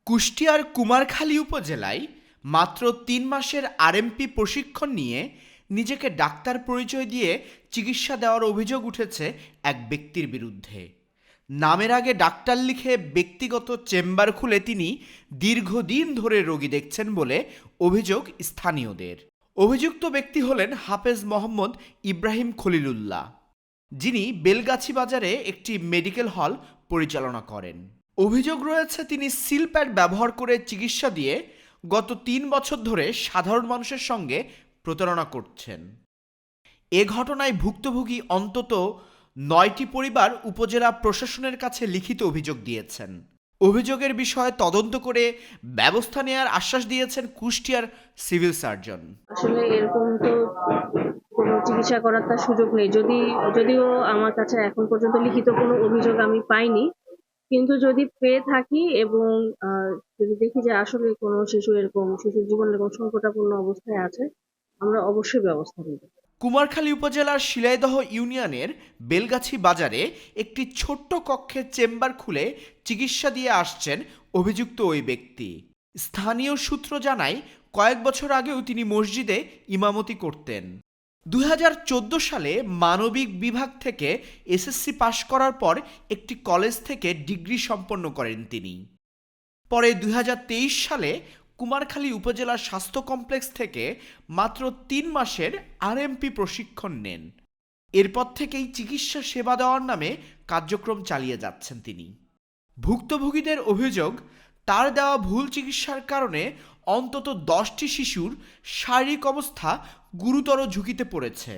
কুষ্টিয়ার কুমারখালী উপজেলায় মাত্র ৩ মাসের আরএমপি প্রশিক্ষণ নিয়ে নিজেকে ডাক্তার পরিচয় দিয়ে চিকিৎসা দেওয়ার অভিযোগ উঠেছে এক ব্যক্তির বিরুদ্ধে। নামের আগে ডাক্তার লিখে ব্যক্তিগত চেম্বার খুলে তিনি দীর্ঘদিন ধরে রোগী দেখছেন বলে অভিযোগ স্থানীয়দের। অভিযুক্ত ব্যক্তি হলেন হাফেজ মোহাম্মদ ইব্রাহিম খলিলুল্লাহ, যিনি বেলগাছি বাজারে একটি মেডিকেল হল পরিচালনা করেন। অভিযোগ রয়েছে তিনি সিল প্যাড ব্যবহার করে চিকিৎসা দিয়ে গত ৩ বছর ধরে সাধারণ মানুষের সঙ্গে প্রতারণা করছেন। এ ঘটনায় ভুক্তভোগী অন্তত ৯টি পরিবার উপজেলা প্রশাসনের কাছে লিখিত অভিযোগ দিয়েছেন। অভিযোগের বিষয়ে তদন্ত করে ব্যবস্থা নেওয়ার আশ্বাস দিয়েছেন কুষ্টিয়ার সিভিল সার্জন। আসলে এরকম তো কোনো চিকিৎসা করার তার সুযোগ নেই। যদিও আমার কাছে এখন পর্যন্ত লিখিত কোনো অভিযোগ আমি পাইনি, কিন্তু যদি পেয়ে থাকি এবং যদি দেখি যে আসলে কোনো শিশুর জীবন এরকম সংকটাপন্ন অবস্থায় আছে, আমরা অবশ্যই ব্যবস্থা নেব। কুমারখালী উপজেলার শিলাইদহ ইউনিয়নের বেলগাছি বাজারে একটি ছোট্ট কক্ষে চেম্বার খুলে চিকিৎসা দিয়ে আসছেন অভিযুক্ত ওই ব্যক্তি। স্থানীয় সূত্র জানায় কয়েক বছর আগেও তিনি মসজিদে ইমামতি করতেন। ২০১৪ সালে মানবিক বিভাগ থেকে এসএসসি পাশ করার পর একটি কলেজ থেকে ডিগ্রি সম্পন্ন করেন তিনি। পরে ২০২৩ সালে কুমারখালী উপজেলা স্বাস্থ্য কমপ্লেক্স থেকে মাত্র ৩ মাসের আরএমপি প্রশিক্ষণ নেন। এরপর থেকেই চিকিৎসা সেবা দেওয়ার নামে কার্যক্রম চালিয়ে যাচ্ছেন তিনি। ভুক্তভোগীদের অভিযোগ, তার দেওয়া ভুল চিকিৎসার কারণে অন্তত 10টি শিশুর শারীরিক অবস্থা গুরুতর ঝুঁকিতে পড়েছে।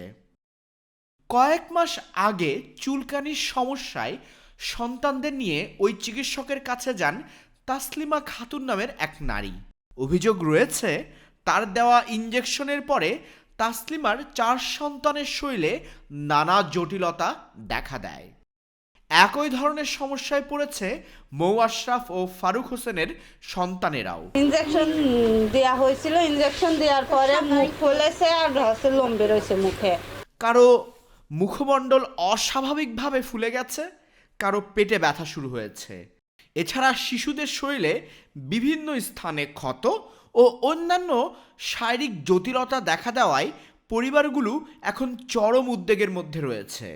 কয়েক মাস আগে চুলকানির সমস্যায় সন্তানদের নিয়ে ওই চিকিৎসকের কাছে যান তাসলিমা খাতুন নামের এক নারী। অভিযোগ রয়েছে তার দেওয়া ইঞ্জেকশনের পরে তাসলিমার 4 সন্তানের শরীরে নানা জটিলতা দেখা দেয়। একই ধরনের সমস্যায় পড়েছে মৌ আশরাফ ও ফারুক হোসেনের সন্তানেরাও। ইনজেকশন দেওয়া হয়েছিল, ইনজেকশন দেওয়ার পরে মুখ ফুলেছে আর হচ্ছে লোম বেরোইছে মুখে। কারো মুখমণ্ডল অস্বাভাবিকভাবে ফুলে গেছে, কারো পেটে ব্যথা শুরু হয়েছে। এছাড়া শিশুদের শরীরে বিভিন্ন স্থানে ক্ষত ও অন্যান্য শারীরিক জটিলতা দেখা দেওয়ায় পরিবারগুলো এখন চরম উদ্বেগের মধ্যে রয়েছে।